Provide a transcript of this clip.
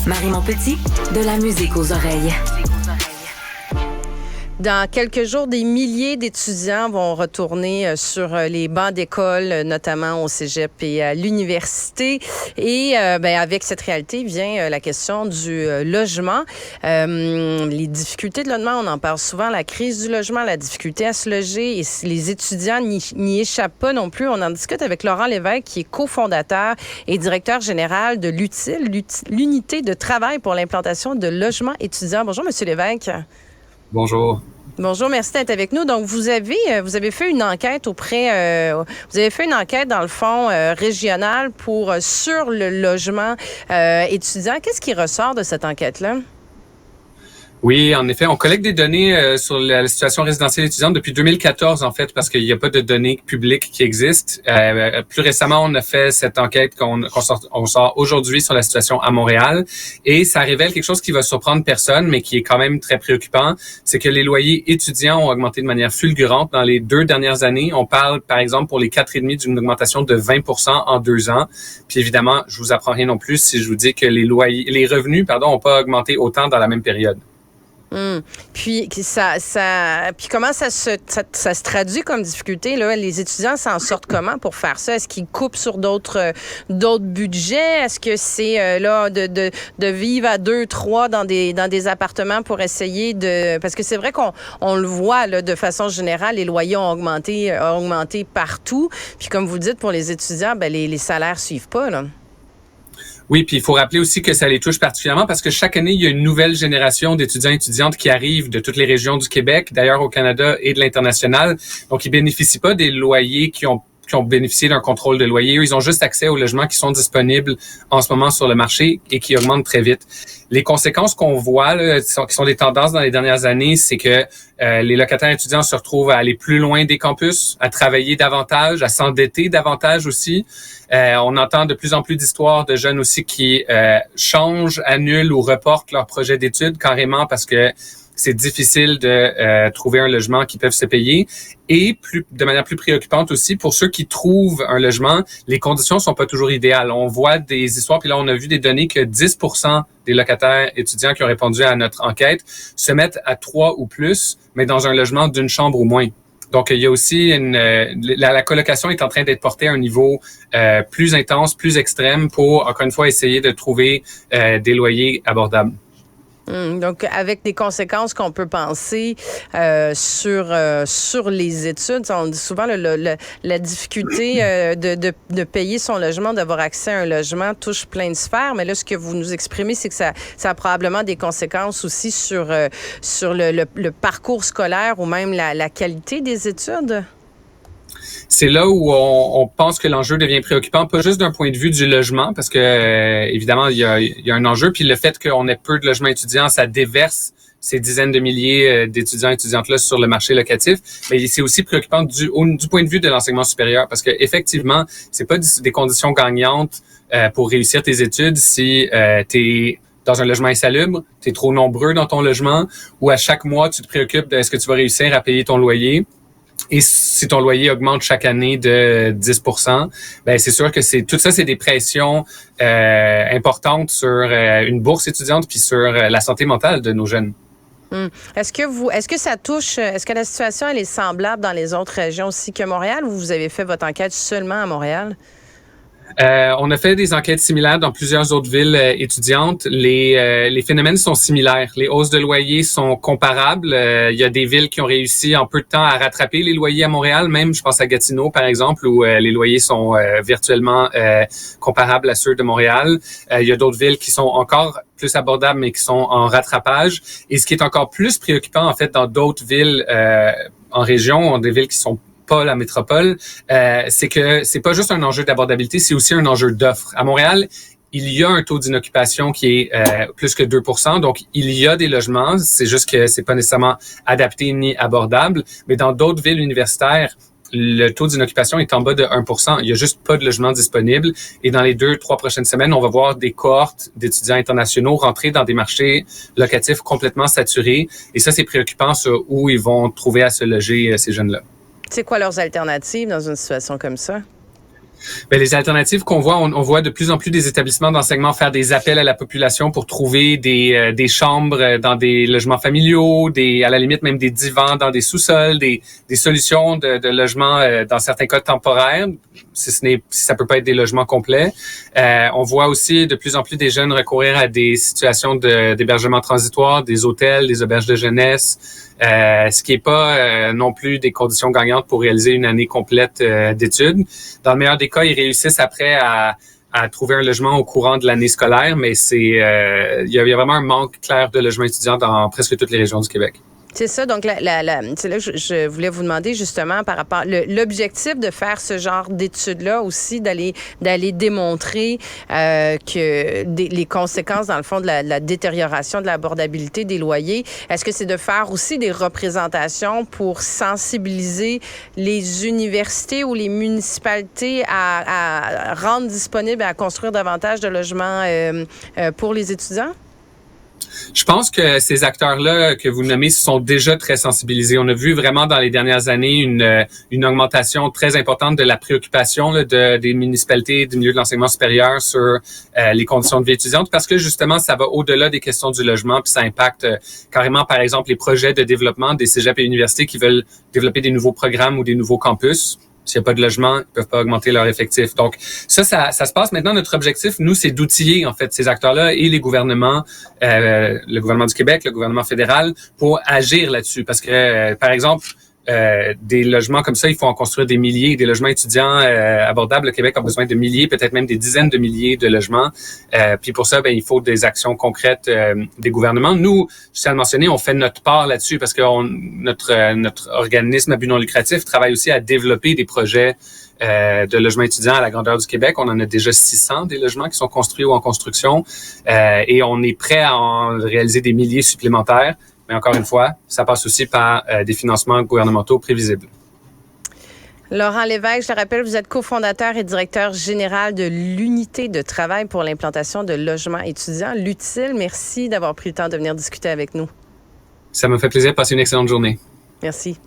Marie Montpetit, de la musique aux oreilles. Dans quelques jours, des milliers d'étudiants vont retourner sur les bancs d'école, notamment au cégep et à l'université. Et avec cette réalité vient la question du logement. Les difficultés de logement, on en parle souvent, la crise du logement, la difficulté à se loger. Et les étudiants n'y échappent pas non plus. On en discute avec Laurent Lévesque, qui est cofondateur et directeur général de l'UTIL, l'unité de travail pour l'implantation de logements étudiants. Bonjour, Monsieur Lévesque. Bonjour. Bonjour, merci d'être avec nous. Donc, vous avez fait une enquête dans le fond régional sur le logement étudiant. Qu'est-ce qui ressort de cette enquête-là? Oui, en effet, on collecte des données sur la situation résidentielle étudiante depuis 2014, en fait, parce qu'il n'y a pas de données publiques qui existent. Plus récemment, on a fait cette enquête qu'on sort aujourd'hui sur la situation à Montréal, et ça révèle quelque chose qui va surprendre personne, mais qui est quand même très préoccupant. C'est que les loyers étudiants ont augmenté de manière fulgurante dans les 2 dernières années. On parle, par exemple, pour les 4,5 d'une augmentation de 20% en 2 ans. Puis évidemment, je vous apprends rien non plus si je vous dis que les revenus, n'ont pas augmenté autant dans la même période. Puis comment ça se traduit comme difficulté là? Les étudiants s'en sortent comment pour faire ça? Est-ce qu'ils coupent sur d'autres budgets? Est-ce que c'est de vivre à 2, 3 dans des appartements pour essayer parce que c'est vrai qu'on le voit là, de façon générale, les loyers ont augmenté partout. Puis comme vous dites, pour les étudiants, les salaires suivent pas là. Oui, puis il faut rappeler aussi que ça les touche particulièrement parce que chaque année, il y a une nouvelle génération d'étudiants et étudiantes qui arrivent de toutes les régions du Québec, d'ailleurs au Canada et de l'international. Donc, ils bénéficient pas des loyers qui ont bénéficié d'un contrôle de loyer. Eux, ils ont juste accès aux logements qui sont disponibles en ce moment sur le marché et qui augmentent très vite. Les conséquences qu'on voit, là, qui sont des tendances dans les dernières années, c'est que les locataires étudiants se retrouvent à aller plus loin des campus, à travailler davantage, à s'endetter davantage aussi. On entend de plus en plus d'histoires de jeunes aussi qui changent, annulent ou reportent leur projet d'études carrément parce que c'est difficile de trouver un logement qu'ils peuvent se payer. Et de manière plus préoccupante aussi, pour ceux qui trouvent un logement, les conditions sont pas toujours idéales. On voit des histoires, puis là, on a vu des données que 10% des locataires étudiants qui ont répondu à notre enquête se mettent à 3 ou plus, mais dans un logement d'une chambre ou moins. Donc, il y a aussi la colocation est en train d'être portée à un niveau plus intense, plus extrême pour, encore une fois, essayer de trouver des loyers abordables. Donc, avec des conséquences qu'on peut penser sur les études. On dit souvent la difficulté de payer son logement, d'avoir accès à un logement touche plein de sphères. Mais là, ce que vous nous exprimez, c'est que ça a probablement des conséquences aussi sur le parcours scolaire ou même la qualité des études. C'est là où on pense que l'enjeu devient préoccupant, pas juste d'un point de vue du logement, parce que évidemment, il y a un enjeu, puis le fait qu'on ait peu de logements étudiants, ça déverse ces dizaines de milliers d'étudiants et étudiantes-là sur le marché locatif. Mais c'est aussi préoccupant du point de vue de l'enseignement supérieur, parce que effectivement, c'est pas des conditions gagnantes pour réussir tes études si t'es dans un logement insalubre, t'es trop nombreux dans ton logement, ou à chaque mois, tu te préoccupes de est-ce que tu vas réussir à payer ton loyer. Et si ton loyer augmente chaque année de 10%, c'est sûr que tout ça, c'est des pressions importantes sur une bourse étudiante puis sur la santé mentale de nos jeunes. Est-ce que la situation elle est semblable dans les autres régions aussi que Montréal, ou vous avez fait votre enquête seulement à Montréal? On a fait des enquêtes similaires dans plusieurs autres villes étudiantes. Les phénomènes sont similaires. Les hausses de loyers sont comparables. Il y a des villes qui ont réussi en peu de temps à rattraper les loyers à Montréal. Même, je pense à Gatineau, par exemple, où les loyers sont virtuellement comparables à ceux de Montréal. Il y a d'autres villes qui sont encore plus abordables, mais qui sont en rattrapage. Et ce qui est encore plus préoccupant, en fait, dans d'autres villes en région, des villes qui sont pas la métropole, c'est que c'est pas juste un enjeu d'abordabilité, c'est aussi un enjeu d'offre. À Montréal, il y a un taux d'inoccupation qui est plus que 2%, donc il y a des logements, c'est juste que c'est pas nécessairement adapté ni abordable, mais dans d'autres villes universitaires, le taux d'inoccupation est en bas de 1%. Il y a juste pas de logements disponibles. Et dans les 2-3 prochaines semaines, on va voir des cohortes d'étudiants internationaux rentrer dans des marchés locatifs complètement saturés. Et ça, c'est préoccupant sur où ils vont trouver à se loger, ces jeunes-là. C'est quoi leurs alternatives dans une situation comme ça? Ben, les alternatives qu'on voit, on voit de plus en plus des établissements d'enseignement faire des appels à la population pour trouver des chambres dans des logements familiaux, à la limite même des divans dans des sous-sols, des solutions de logement dans certains cas temporaires, si ça peut pas être des logements complets. On voit aussi de plus en plus des jeunes recourir à des situations d'hébergement transitoire, des hôtels, des auberges de jeunesse. Ce qui est pas non plus des conditions gagnantes pour réaliser une année complète d'études. Dans le meilleur des cas, ils réussissent après à trouver un logement au courant de l'année scolaire, mais il y a vraiment un manque clair de logements étudiants dans presque toutes les régions du Québec. C'est ça. Donc, c'est là que je voulais vous demander justement par rapport l'objectif de faire ce genre d'études-là aussi, d'aller démontrer que les conséquences, dans le fond, de la détérioration de l'abordabilité des loyers. Est-ce que c'est de faire aussi des représentations pour sensibiliser les universités ou les municipalités à rendre disponible et à construire davantage de logements pour les étudiants? Je pense que ces acteurs-là que vous nommez sont déjà très sensibilisés. On a vu vraiment dans les dernières années une augmentation très importante de la préoccupation des municipalités, du milieu de l'enseignement supérieur sur les conditions de vie étudiante, parce que justement, ça va au-delà des questions du logement, puis ça impacte carrément, par exemple, les projets de développement des cégeps et universités qui veulent développer des nouveaux programmes ou des nouveaux campus. S'il n'y a pas de logement, ils peuvent pas augmenter leur effectif. Donc, ça se passe. Maintenant, notre objectif, nous, c'est d'outiller, en fait, ces acteurs-là et les gouvernements, le gouvernement du Québec, le gouvernement fédéral, pour agir là-dessus. Parce que, par exemple, des logements comme ça, il faut en construire des milliers. Des logements étudiants abordables, le Québec a besoin de milliers, peut-être même des dizaines de milliers de logements. Puis pour ça, il faut des actions concrètes des gouvernements. Nous, je tiens à le mentionner, on fait notre part là-dessus parce que notre organisme à but non lucratif travaille aussi à développer des projets de logements étudiants à la grandeur du Québec. On en a déjà 600 des logements qui sont construits ou en construction et on est prêt à en réaliser des milliers supplémentaires. Mais encore une fois, ça passe aussi par des financements gouvernementaux prévisibles. Laurent Lévesque, je le rappelle, vous êtes cofondateur et directeur général de l'unité de travail pour l'implantation de logements étudiants, l'UTIL. Merci d'avoir pris le temps de venir discuter avec nous. Ça me fait plaisir. Passez une excellente journée. Merci.